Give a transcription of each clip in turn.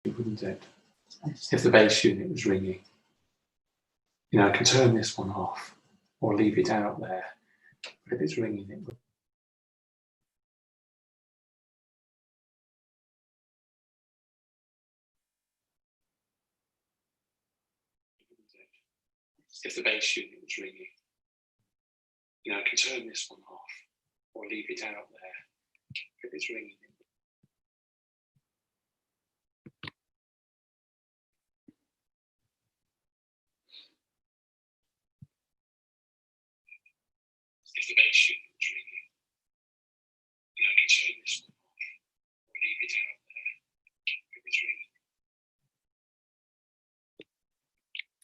wouldn't it? If the base unit was ringing. You know, I can turn this one off or leave it out there, but if it's ringing, it would. If the base unit was ringing, you know, I can turn this one off or leave it out there. If it's ringing. If the base unit was ringing, you know, I can turn this one off or leave it out there. If it's ringing.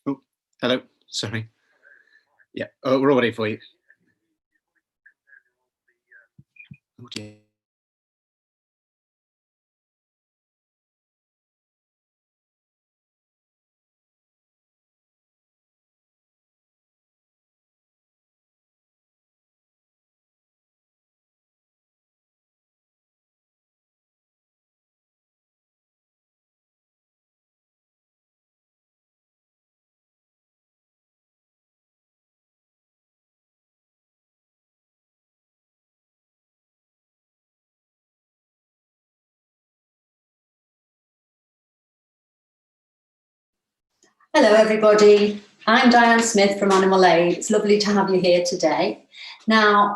Oh, hello. Sorry. Yeah, we're all ready for you. Oh dear. Hello everybody, I'm Diane Smith from Animal Aid. It's lovely to have you here today. Now,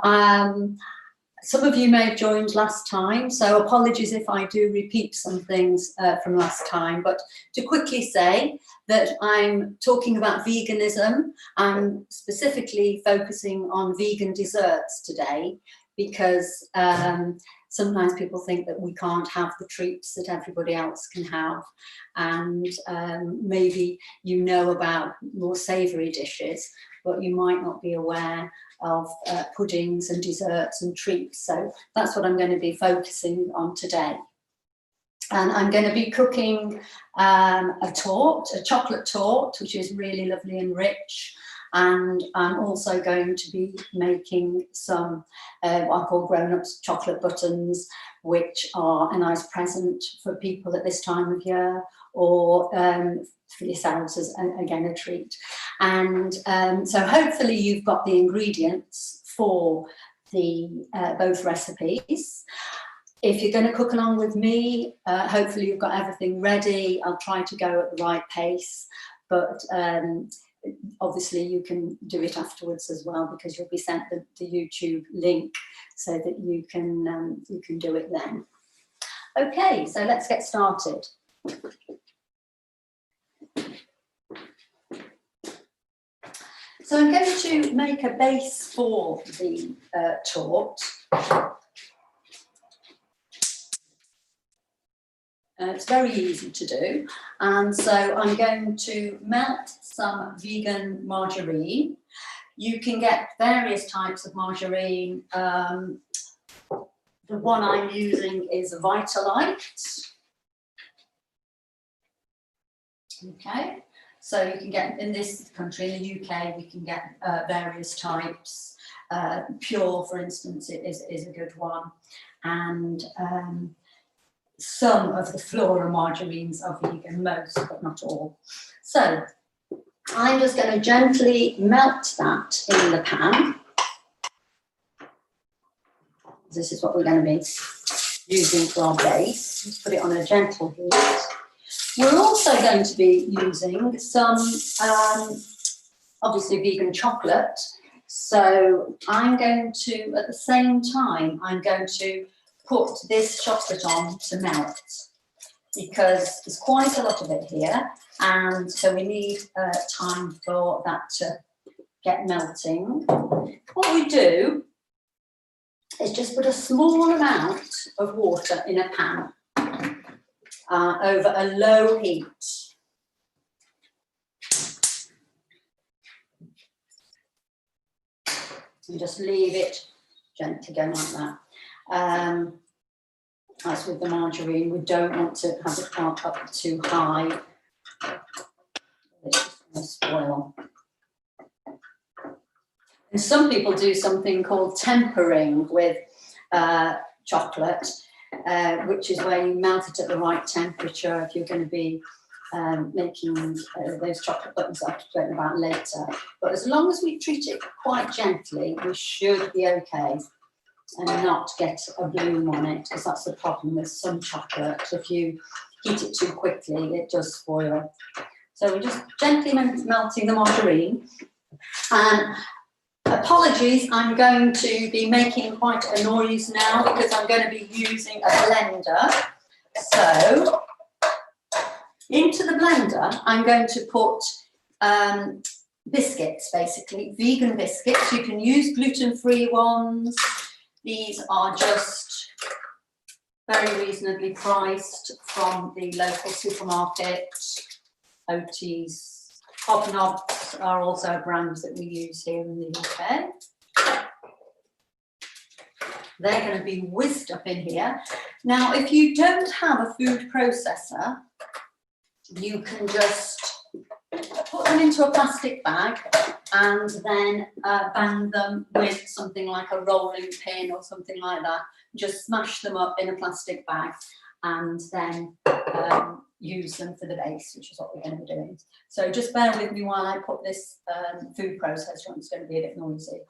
some of you may have joined last time, so apologies if I do repeat some things from last time, but to quickly say that I'm talking about veganism. I'm specifically focusing on vegan desserts today because sometimes people think that we can't have the treats that everybody else can have, and maybe you know about more savoury dishes, but you might not be aware of puddings and desserts and treats. So that's what I'm going to be focusing on today. And I'm going to be cooking a chocolate torte, which is really lovely and rich. And I'm also going to be making some what I call grown-ups chocolate buttons, which are a nice present for people at this time of year, or for yourselves as, again, a treat. And so hopefully you've got the ingredients for the both recipes. If you're going to cook along with me, hopefully you've got everything ready. I'll try to go at the right pace, but obviously you can do it afterwards as well, because you'll be sent the YouTube link so that you can do it then. Okay, so let's get started. So I'm going to make a base for the torte. It's very easy to do, and so I'm going to melt some vegan margarine. You can get various types of margarine. The one I'm using is Vitalite. Okay, so you can get, in this country, in the UK, we can get various types. Pure, for instance, is a good one, and some of the Flora margarines are vegan, most, but not all. So I'm just going to gently melt that in the pan. This is what we're going to be using for our base. Let's put it on a gentle heat. We're also going to be using some, obviously, vegan chocolate. So I'm going to, at the same time, I'm going to put this chocolate on to melt, because there's quite a lot of it here, and so we need time for that to get melting. What we do is just put a small amount of water in a pan over a low heat. And just leave it gently going like that. As with the margarine, we don't want to have it up too high. It's just going to spoil. And some people do something called tempering with chocolate. which is where you melt it at the right temperature if you're going to be making those chocolate buttons I'll talk about later. But as long as we treat it quite gently, we should be okay and not get a bloom on it, because that's the problem with some chocolate. If you heat it too quickly, it does spoil. So we're just gently melting the margarine. And apologies, I'm going to be making quite a noise now because I'm going to be using a blender. So into the blender, I'm going to put biscuits, basically, vegan biscuits. You can use gluten-free ones. These are just very reasonably priced from the local supermarket. Oatie's, Hobnobs are also brands that we use here in the UK. They're going to be whisked up in here. Now, if you don't have a food processor, you can just put them into a plastic bag and then bang them with something like a rolling pin or something like that. Just smash them up in a plastic bag and then use them for the base, which is what we're going to be doing. So just bear with me while I put this food processor on. It's going to be a bit noisy.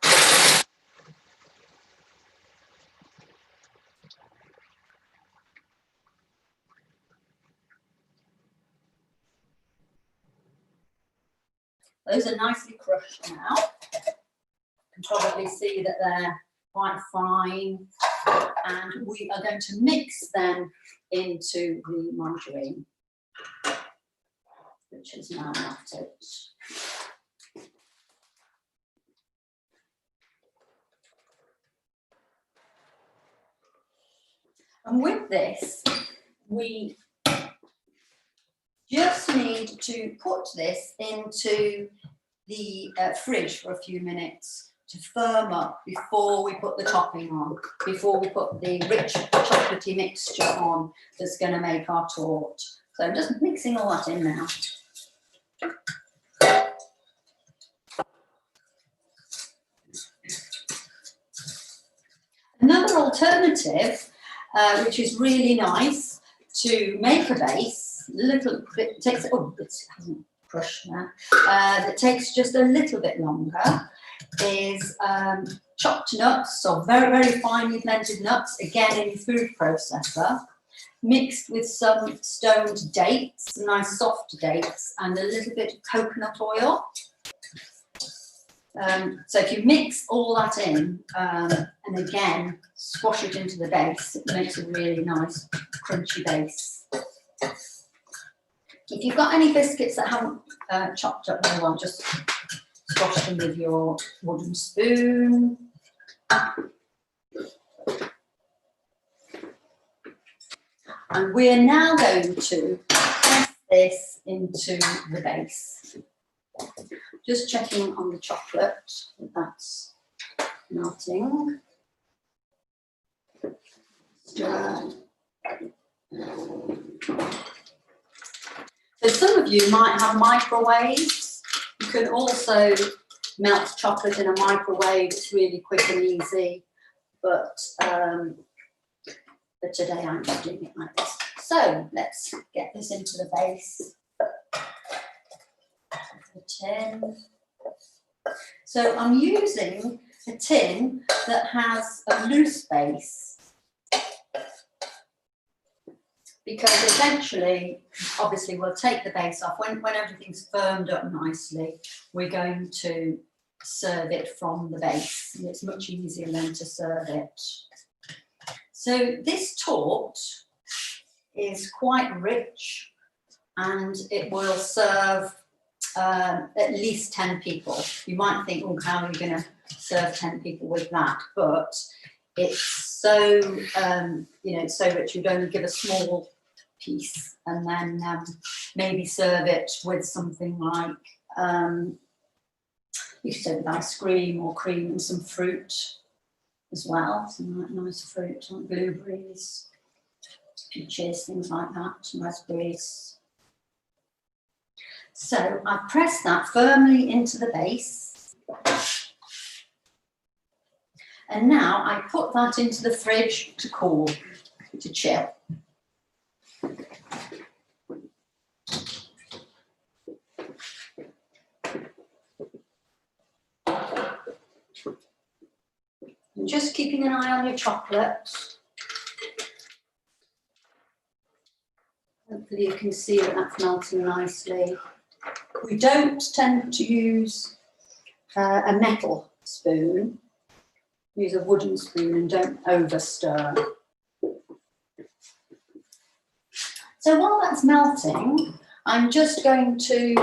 Those are nicely crushed now. You can probably see that they're quite fine. And we are going to mix them into the margarine, which is now melted. And with this, we just need to put this into the fridge for a few minutes to firm up before we put the topping on, before we put the rich chocolatey mixture on that's going to make our torte. So I'm just mixing all that in now. Another alternative, which is really nice to make a base, a little bit, takes, oh, it hasn't crushed now, that takes just a little bit longer, is chopped nuts, so very, very finely blended nuts, again in your food processor, mixed with some stoned dates, nice soft dates, and a little bit of coconut oil. So if you mix all that in, and again, squash it into the base, it makes a really nice crunchy base. If you've got any biscuits that haven't chopped up very well, just squash them with your wooden spoon. And we're now going to press this into the base. Just checking on the chocolate that that's melting. Stir. So some of you might have microwaves. You can also melt chocolate in a microwave. It's really quick and easy, but today I'm just doing it like this. So let's get this into the base. The tin. So I'm using a tin that has a loose base, because eventually, obviously, we'll take the base off. When everything's firmed up nicely, we're going to serve it from the base, and it's much easier then to serve it. So this torte is quite rich, and it will serve at least 10 people. You might think, oh, how are you going to serve 10 people with that? But it's so, it's so rich, you'd only give a small piece and then maybe serve it with something like, you could serve with ice cream or cream and some fruit as well. Some nice fruit, like blueberries, peaches, things like that, some raspberries. So I press that firmly into the base. And now I put that into the fridge to cool. to chill. And just keeping an eye on your chocolate. Hopefully you can see that that's melting nicely. We don't tend to use a metal spoon. Use a wooden spoon and don't over stir. So while that's melting, I'm just going to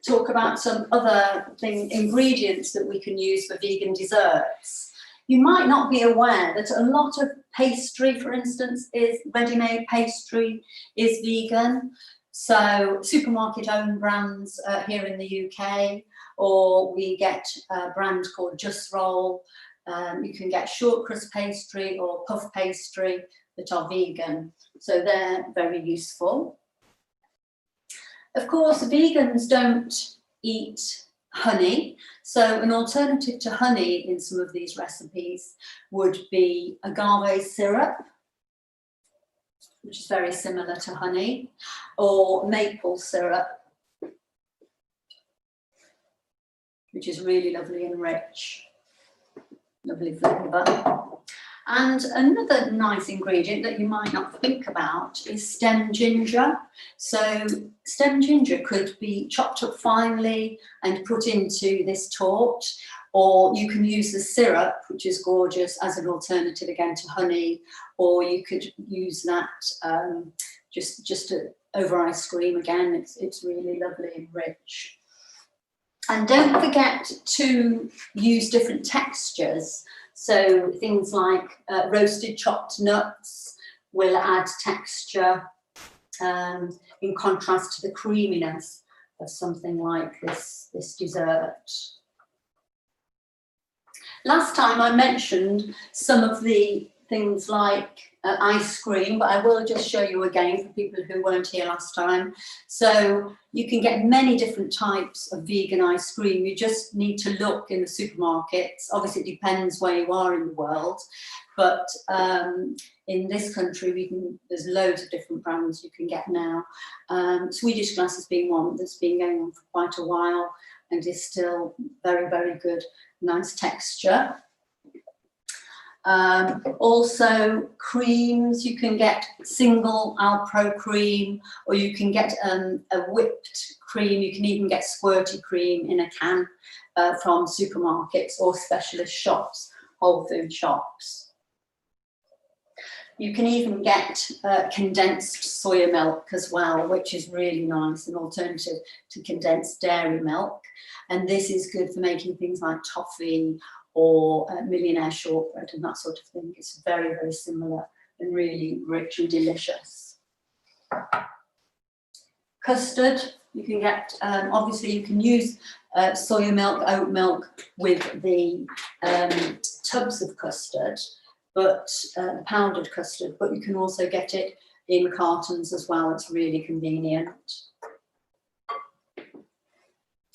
talk about some other ingredients that we can use for vegan desserts. You might not be aware that a lot of pastry, for instance, is ready-made pastry is vegan. So supermarket owned brands here in the UK, or we get a brand called Just Roll. You can get short crust pastry or puff pastry that are vegan. So they're very useful. Of course, vegans don't eat honey. So an alternative to honey in some of these recipes would be agave syrup, which is very similar to honey, or maple syrup, which is really lovely and rich. Lovely flavour. And another nice ingredient that you might not think about is stem ginger. So stem ginger could be chopped up finely and put into this tort, or you can use the syrup, which is gorgeous, as an alternative again to honey, or you could use that just over ice cream again. It's really lovely and rich. And don't forget to use different textures. So things like roasted chopped nuts will add texture in contrast to the creaminess of something like this dessert. Last time I mentioned some of the things like ice cream, but I will just show you again for people who weren't here last time. So you can get many different types of vegan ice cream. You just need to look in the supermarkets. Obviously, it depends where you are in the world, but in this country, there's loads of different brands you can get now. Swedish Glass has been one that's been going on for quite a while and is still very, very good, nice texture. Also creams, you can get single Alpro cream, or you can get a whipped cream. You can even get squirty cream in a can from supermarkets or specialist shops, whole food shops. You can even get condensed soya milk as well, which is really nice, an alternative to condensed dairy milk. And this is good for making things like toffee or millionaire shortbread and that sort of thing. It's very, very similar and really rich and delicious. Custard, you can get, obviously you can use soya milk, oat milk with the tubs of custard, but powdered custard, but you can also get it in cartons as well. It's really convenient.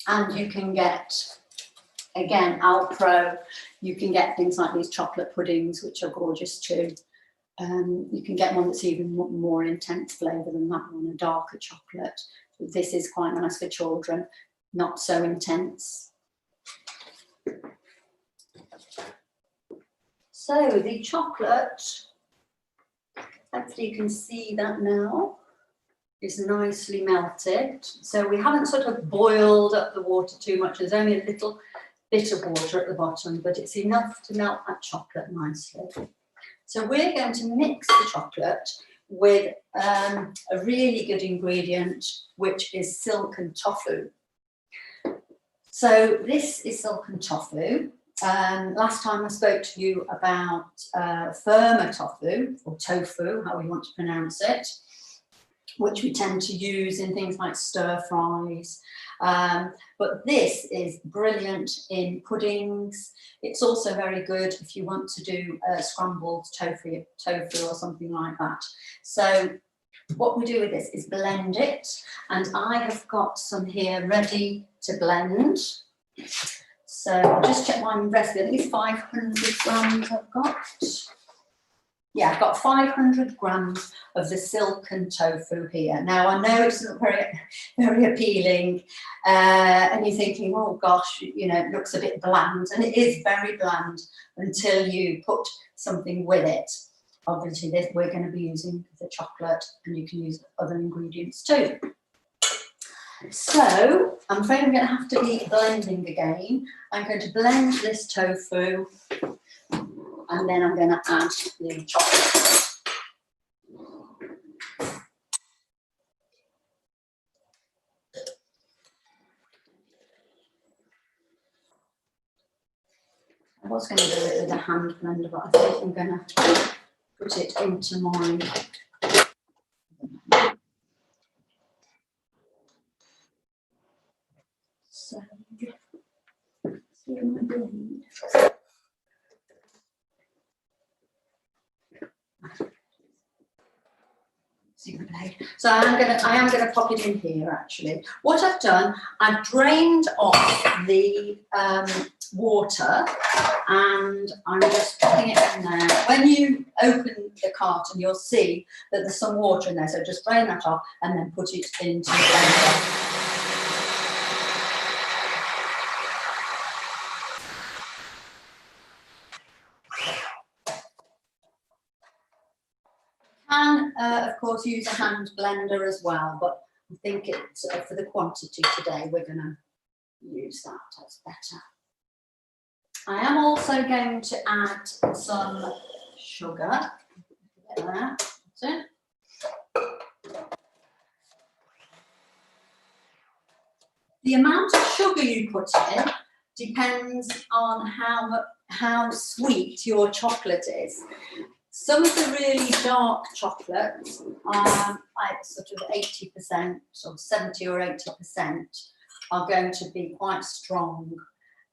And you can get, again, Alpro, you can get things like these chocolate puddings, which are gorgeous too. You can get one that's even more intense flavour than that one, a darker chocolate. This is quite nice for children, not so intense. So the chocolate, hopefully you can see that now, is nicely melted. So we haven't sort of boiled up the water too much. There's only a little bit of water at the bottom, but it's enough to melt that chocolate nicely. So we're going to mix the chocolate with a really good ingredient, which is silken tofu. So this is silken tofu. Last time I spoke to you about firmer tofu, or tofu, how we want to pronounce it, which we tend to use in things like stir fries. But this is brilliant in puddings. It's also very good if you want to do scrambled tofu or something like that. So what we do with this is blend it, and I have got some here ready to blend. So I'll just check my recipe. I think it's 500 grams I've got. Yeah, I've got 500 grams of the silken tofu here. Now, I know it's not very appealing, and you're thinking, oh gosh, you know, it looks a bit bland, and it is very bland until you put something with it. Obviously, this we're going to be using the chocolate, and you can use other ingredients too. So, I'm afraid I'm going to have to be blending again. I'm going to blend this tofu, and then I'm going to add the chocolate. I was going to do it with a hand blender, but I think I'm going to put it into my So I am gonna pop it in here actually. What I've done, I've drained off the water, and I'm just popping it in there. When you open the carton, you'll see that there's some water in there, so just drain that off and then put it into the blender. Can, of course, use a hand blender as well, but I think it's for the quantity today, we're going to use that. That's better. I am also going to add some sugar. Get that. That's it. The amount of sugar you put in depends on how sweet your chocolate is. Some of the really dark chocolates are like sort of 80% or 70 or 80% are going to be quite strong,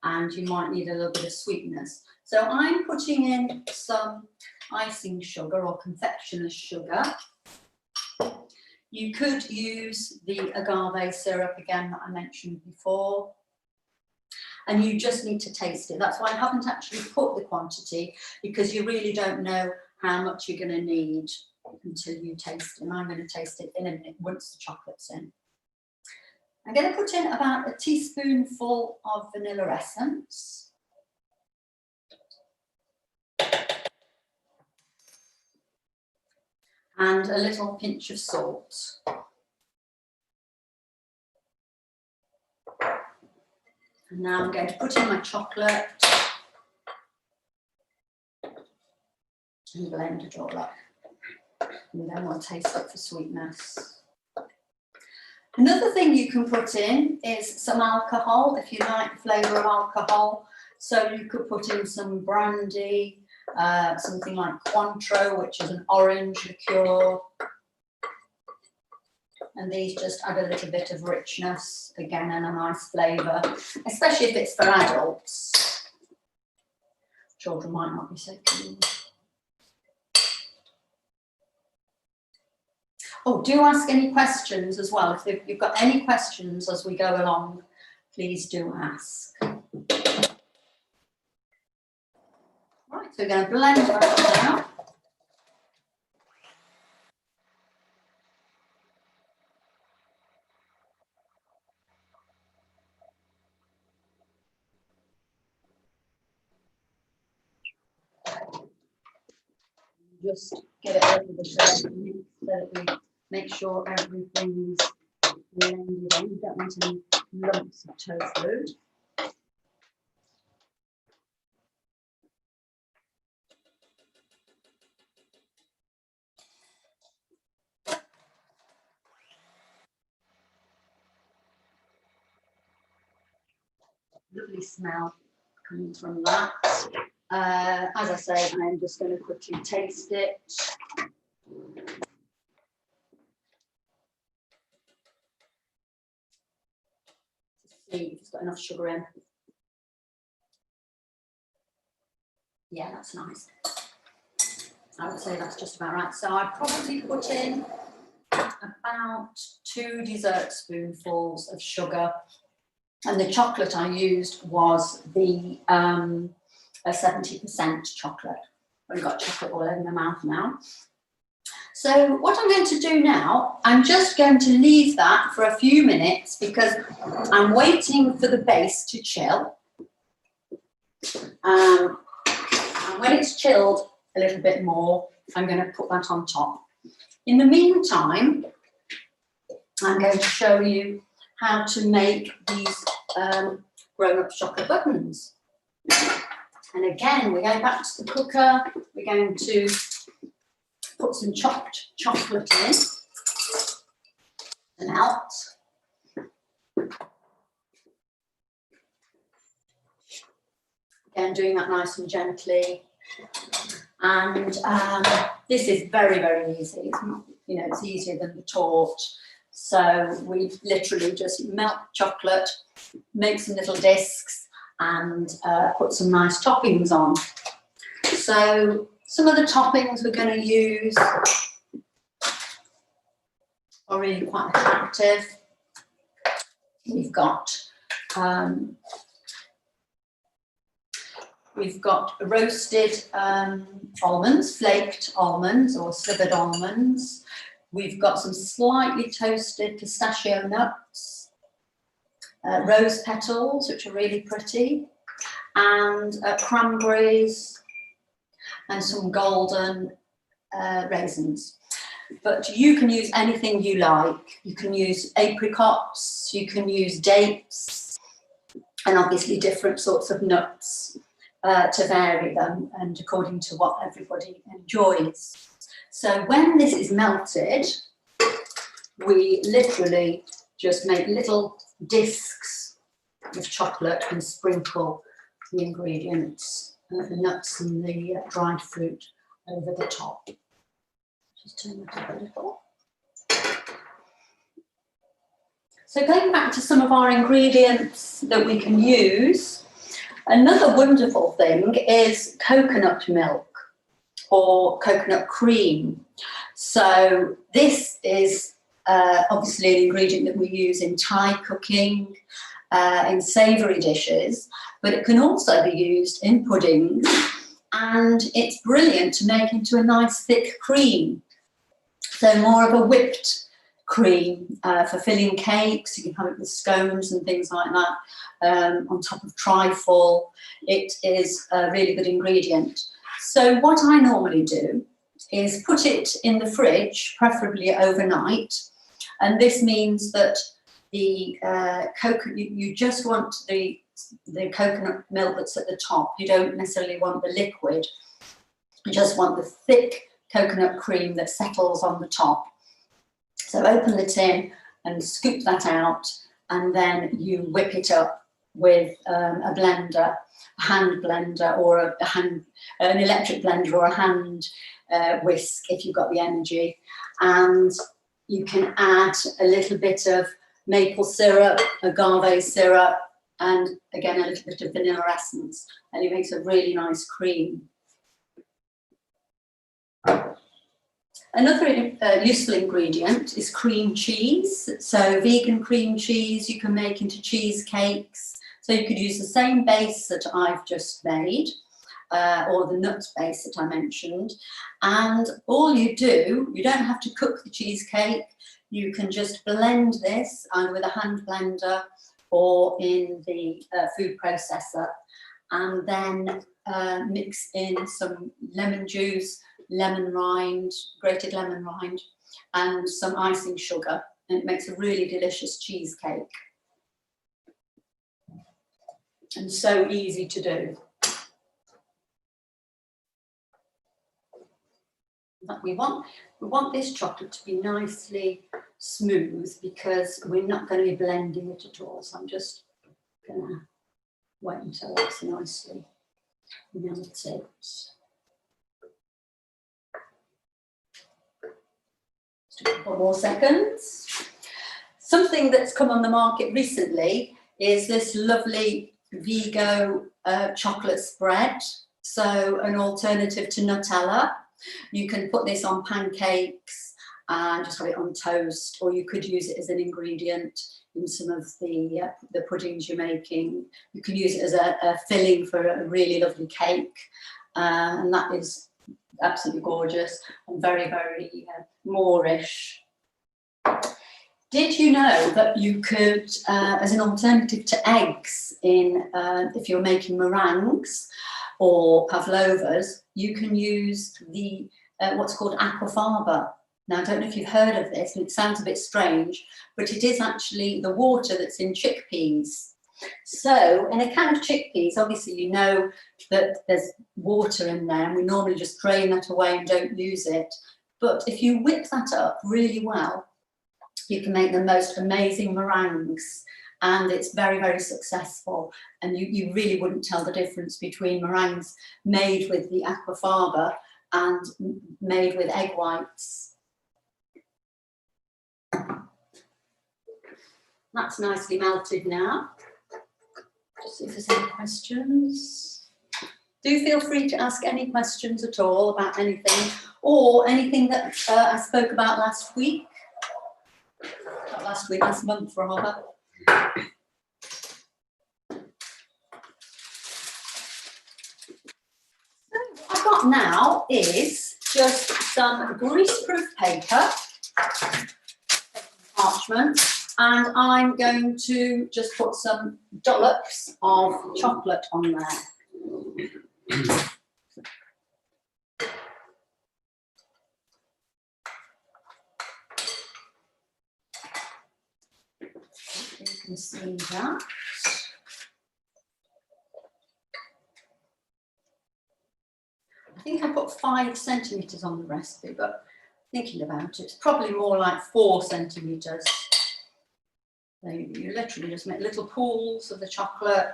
and you might need a little bit of sweetness. So I'm putting in some icing sugar or confectioner's sugar. You could use the agave syrup again that I mentioned before. And you just need to taste it. That's why I haven't actually put the quantity, because you really don't know how much you're going to need until you taste it. And I'm going to taste it in a minute once the chocolate's in. I'm going to put in about a teaspoonful of vanilla essence. And a little pinch of salt. And now I'm going to put in my chocolate and blend it all up. And then we'll taste it for sweetness. Another thing you can put in is some alcohol, if you like the flavour of alcohol. So you could put in some brandy, something like Cointreau, which is an orange liqueur. And these just add a little bit of richness, again, and a nice flavour, especially if it's for adults. Children might not be so keen. Oh, do ask any questions as well. If you've got any questions as we go along, please do ask. Right, so we're going to blend that now. Just get it over the shelf so that we make sure everything's blended in. You don't want any lumps of tofu. Lovely smell coming from that. As I say, I'm just going to quickly taste it. See if it's got enough sugar in. Yeah, that's nice. I would say that's just about right. So I probably put in about 2 dessert spoonfuls of sugar, and the chocolate I used was the 70% chocolate. I've got chocolate all over my mouth now. So what I'm going to do now, I'm just going to leave that for a few minutes because I'm waiting for the base to chill. And when it's chilled a little bit more, I'm going to put that on top. In the meantime, I'm going to show you how to make these grown-up chocolate buttons. And again, we're going back to the cooker. We're going to put some chopped chocolate in and out. Again, doing that nice and gently. And this is very, very easy. It's, you know, it's easier than the torte. So we literally just melt chocolate, make some little discs, and put some nice toppings on. So some of the toppings we're going to use are really quite attractive. We've got roasted almonds, flaked almonds or slivered almonds. We've got some slightly toasted pistachio nuts, rose petals, which are really pretty, and cranberries, and some golden raisins. But you can use anything you like. You can use apricots, you can use dates, and obviously different sorts of nuts to vary them and according to what everybody enjoys. So when this is melted, we literally just make little discs of chocolate and sprinkle the ingredients, the nuts and the dried fruit over the top. Just turn that up a little. So going back to some of our ingredients that we can use, another wonderful thing is coconut milk or coconut cream. So this is obviously an ingredient that we use in Thai cooking, in savoury dishes, but it can also be used in puddings, and it's brilliant to make into a nice thick cream. So more of a whipped cream for filling cakes. You can have it with scones and things like that, on top of trifle. It is a really good ingredient. So what I normally do is put it in the fridge, preferably overnight, and this means that the you just want the coconut milk that's at the top. You don't necessarily want the liquid. You just want the thick coconut cream that settles on the top. So open the tin and scoop that out, and then you whip it up with a blender, a hand blender, or an electric blender, or a hand whisk if you've got the energy. And you can add a little bit of maple syrup, agave syrup, and again a little bit of vanilla essence, and it makes a really nice cream. Another useful ingredient is cream cheese. So vegan cream cheese you can make into cheesecakes. So you could use the same base that I've just made, or the nut base that I mentioned. And all you do, you don't have to cook the cheesecake. You can just blend this either with a hand blender or in the food processor, and then mix in some lemon juice, lemon rind, grated lemon rind, and some icing sugar, and it makes a really delicious cheesecake. And so easy to do. But we want this chocolate to be nicely smooth because we're not going to be blending it at all. So I'm just going to wait until it's nicely melted. Just a couple more seconds. Something that's come on the market recently is this lovely Vigo chocolate spread. So an alternative to Nutella. You can put this on pancakes and just have it on toast, or you could use it as an ingredient in some of the puddings you're making. You can use it as a filling for a really lovely cake, and that is absolutely gorgeous and very, very Moorish. Did you know that you could, as an alternative to eggs, if you're making meringues or pavlovas, you can use the what's called aquafaba. Now, I don't know if you've heard of this, and it sounds a bit strange, but it is actually the water that's in chickpeas. So in a can of chickpeas, obviously you know that there's water in there, and we normally just drain that away and don't use it. But if you whip that up really well, you can make the most amazing meringues, and it's very, very successful. And you really wouldn't tell the difference between meringues made with the aquafaba and made with egg whites. That's nicely melted now. Just see if there's any questions. Do feel free to ask any questions at all about anything, or anything that I spoke about last week. Not last week, last month rather. So what I've got now is just some greaseproof paper, parchment, and I'm going to just put some dollops of chocolate on there. You can see that. I think I put 5 centimetres on the recipe, but thinking about it, it's probably more like 4 centimetres. So you literally just make little pools of the chocolate.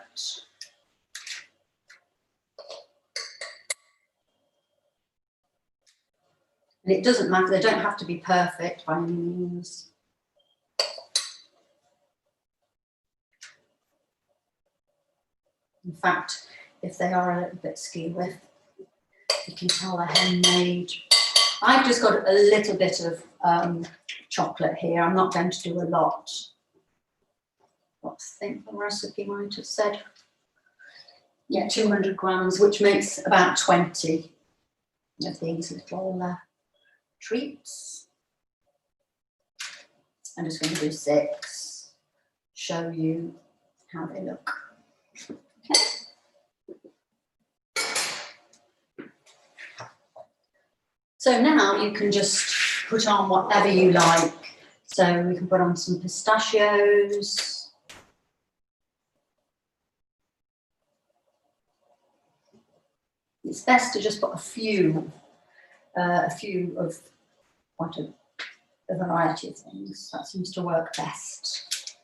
And it doesn't matter, they don't have to be perfect by any means. In fact, if they are a little bit skew with, you can tell they're handmade. I've just got a little bit of chocolate here. I'm not going to do a lot. What I think the recipe might have said. Yeah, 200 grams, which makes about 20 of these little treats. I'm just going to do 6, show you how they look. Okay. So now you can just put on whatever you like. So we can put on some pistachios. It's best to just put a few of what a variety of things. That seems to work best.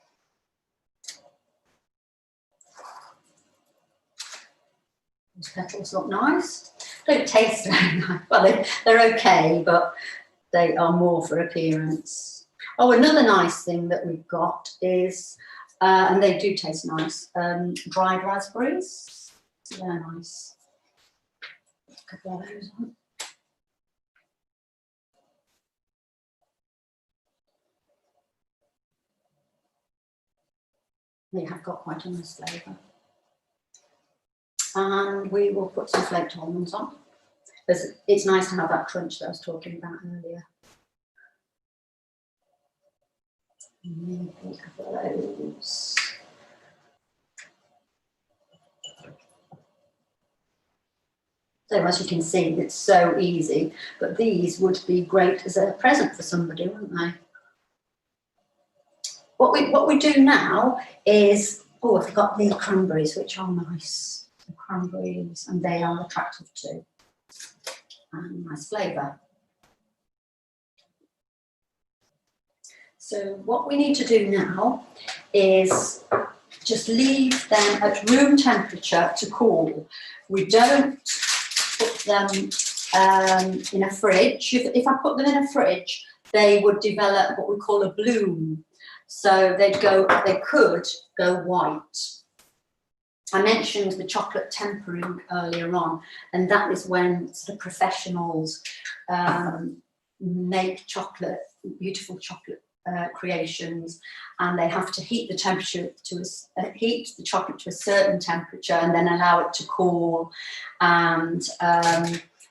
These petals look nice. Don't taste very nice. Well, they're okay, but they are more for appearance. Oh, another nice thing that we've got is, and they do taste nice, dried raspberries. They're nice. A couple of those on. They have got quite a nice flavour. And we will put some flaked almonds on. It's nice to have that crunch that I was talking about earlier. And a couple of those. So as you can see, it's so easy, but these would be great as a present for somebody, wouldn't they? What we do now is, oh, I forgot the cranberries, which are nice. The cranberries, and they are attractive too. And nice flavour. So what we need to do now is just leave them at room temperature to cool. We don't put them in a fridge. If I put them in a fridge, they would develop what we call a bloom. So they could go white. I mentioned the chocolate tempering earlier on, and that is when sort of professionals make chocolate, beautiful chocolate creations, and they have to heat the temperature heat the chocolate to a certain temperature, and then allow it to cool, and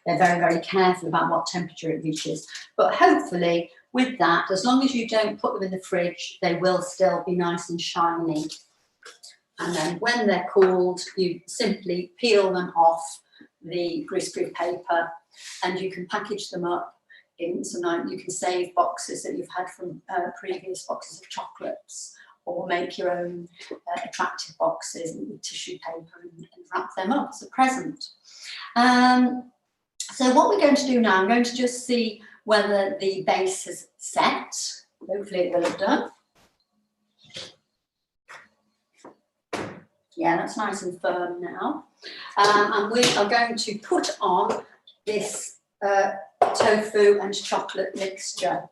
they're very, very careful about what temperature it reaches. But hopefully with that, as long as you don't put them in the fridge, they will still be nice and shiny. And then when they're cooled, you simply peel them off the greaseproof paper, and you can package them up in some, you can save boxes that you've had from previous boxes of chocolates, or make your own attractive boxes with tissue paper and wrap them up as a present. So what we're going to do now, I'm going to just see whether the base has set. Hopefully it will have done. Yeah, that's nice and firm now. And we are going to put on this tofu and chocolate mixture.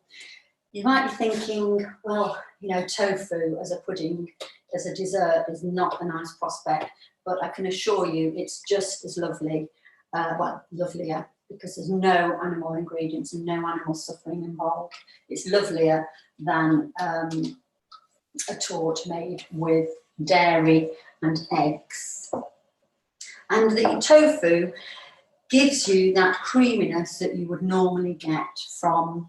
You might be thinking, well, you know, tofu as a pudding, as a dessert is not a nice prospect, but I can assure you it's just as lovely, well, lovelier, because there's no animal ingredients and no animal suffering involved. It's lovelier than a torte made with dairy and eggs. And the tofu gives you that creaminess that you would normally get from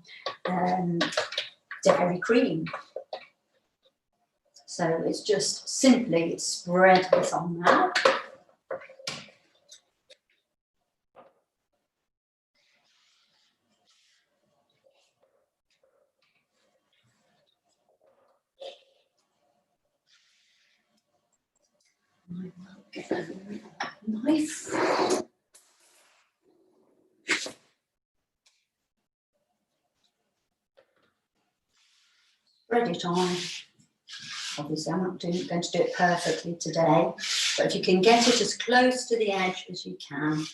dairy cream. So it's just simply spread this on there. I will get a knife. Spread it on. Obviously, I'm not going to do it perfectly today, but if you can get it as close to the edge as you can,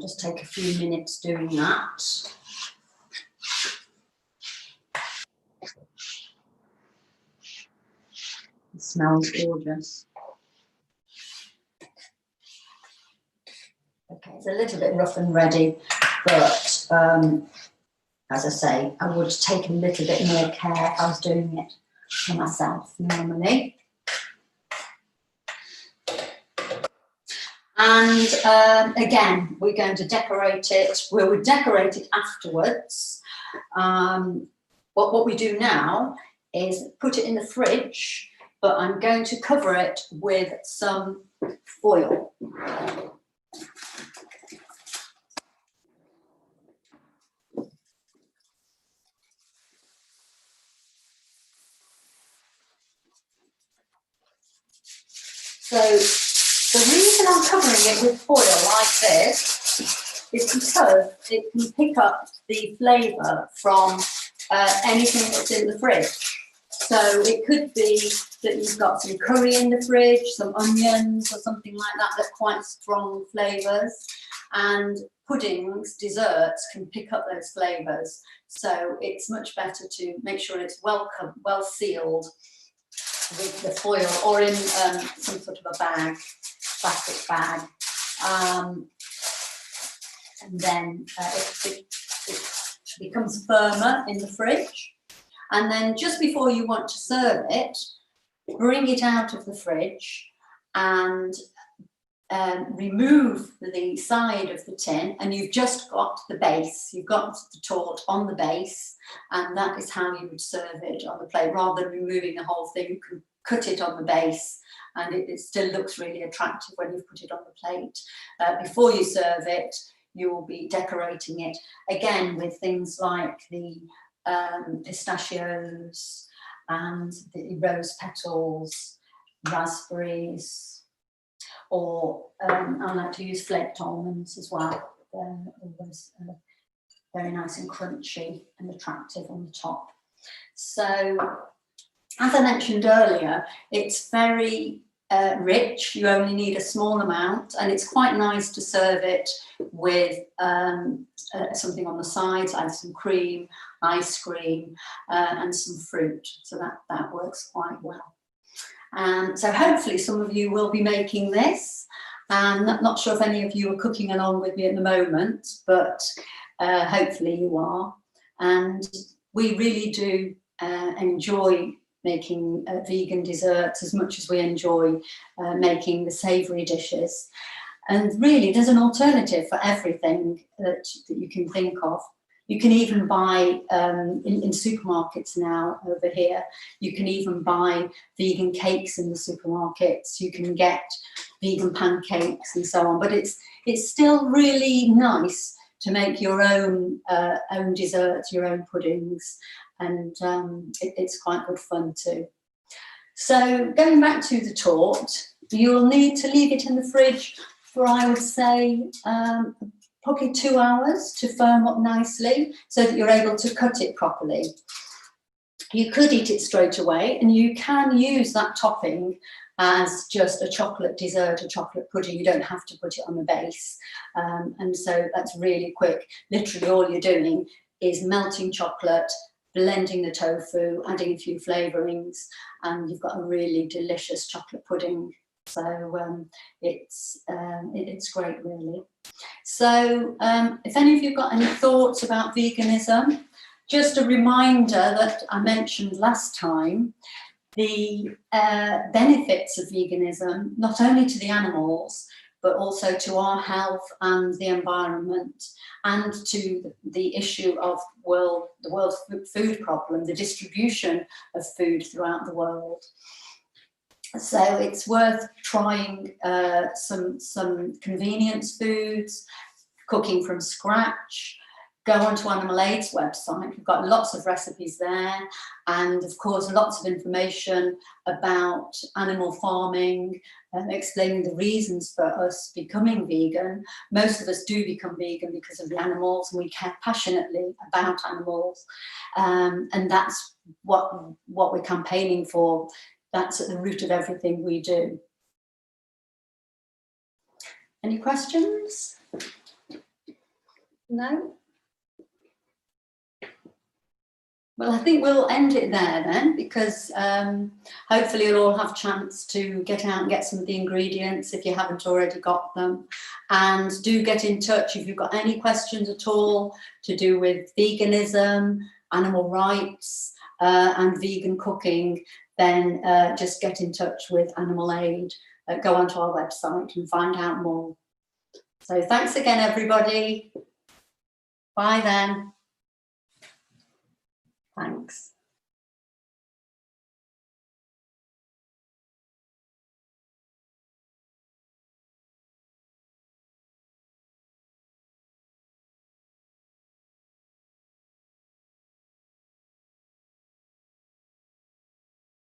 just take a few minutes doing that. It smells gorgeous. Okay, it's a little bit rough and ready, but as I say, I would take a little bit more care if I was doing it for myself normally. And again, we're going to decorate it. We will decorate it afterwards. What we do now is put it in the fridge, but I'm going to cover it with some foil. So the reason I'm covering it with foil like this is because it can pick up the flavour from anything that's in the fridge. So it could be that you've got some curry in the fridge, some onions or something like that, that are quite strong flavours. And puddings, desserts can pick up those flavours. So it's much better to make sure it's well sealed with the foil, or in some sort of a bag, plastic bag, and then it becomes firmer in the fridge. And then just before you want to serve it, bring it out of the fridge and remove the side of the tin, and you've just got the base. You've got the torte on the base, and that is how you would serve it on the plate. Rather than removing the whole thing, you can cut it on the base, and it still looks really attractive when you've put it on the plate. Before you serve it, you will be decorating it again with things like the pistachios and the rose petals, raspberries, or I like to use flaked almonds as well. They're always very nice and crunchy and attractive on the top. So, as I mentioned earlier, it's very rich. You only need a small amount, and it's quite nice to serve it with something on the sides, like some cream, ice cream, and some fruit. So that works quite well. So hopefully some of you will be making this. I'm not sure if any of you are cooking along with me at the moment, but hopefully you are. And we really do enjoy making vegan desserts as much as we enjoy making the savoury dishes. And really, there's an alternative for everything that you can think of. You can even buy, in supermarkets now over here, you can even buy vegan cakes in the supermarkets. You can get vegan pancakes and so on. But it's still really nice to make your own desserts, your own puddings. And it's quite good fun too. So going back to the tort, you'll need to leave it in the fridge for, I would say, probably 2 hours to firm up nicely so that you're able to cut it properly. You could eat it straight away, and you can use that topping as just a chocolate dessert, a chocolate pudding. You don't have to put it on the base. And so that's really quick. Literally all you're doing is melting chocolate, blending the tofu, adding a few flavourings, and you've got a really delicious chocolate pudding. So it's great, really. So if any of you got any thoughts about veganism, just a reminder that I mentioned last time, the benefits of veganism, not only to the animals, but also to our health and the environment, and to the issue of the world food problem, the distribution of food throughout the world. So it's worth trying some convenience foods, cooking from scratch. Go onto Animal Aid's website. We've got lots of recipes there, and of course lots of information about animal farming, explaining the reasons for us becoming vegan. Most of us do become vegan because of the animals, and we care passionately about animals, and that's what we're campaigning for. That's at the root of everything we do. Any questions? No? Well, I think we'll end it there then, because hopefully you'll all have a chance to get out and get some of the ingredients if you haven't already got them. And do get in touch if you've got any questions at all to do with veganism, animal rights, and vegan cooking. Then just get in touch with Animal Aid, go onto our website and find out more. So thanks again, everybody. Bye then. Thanks.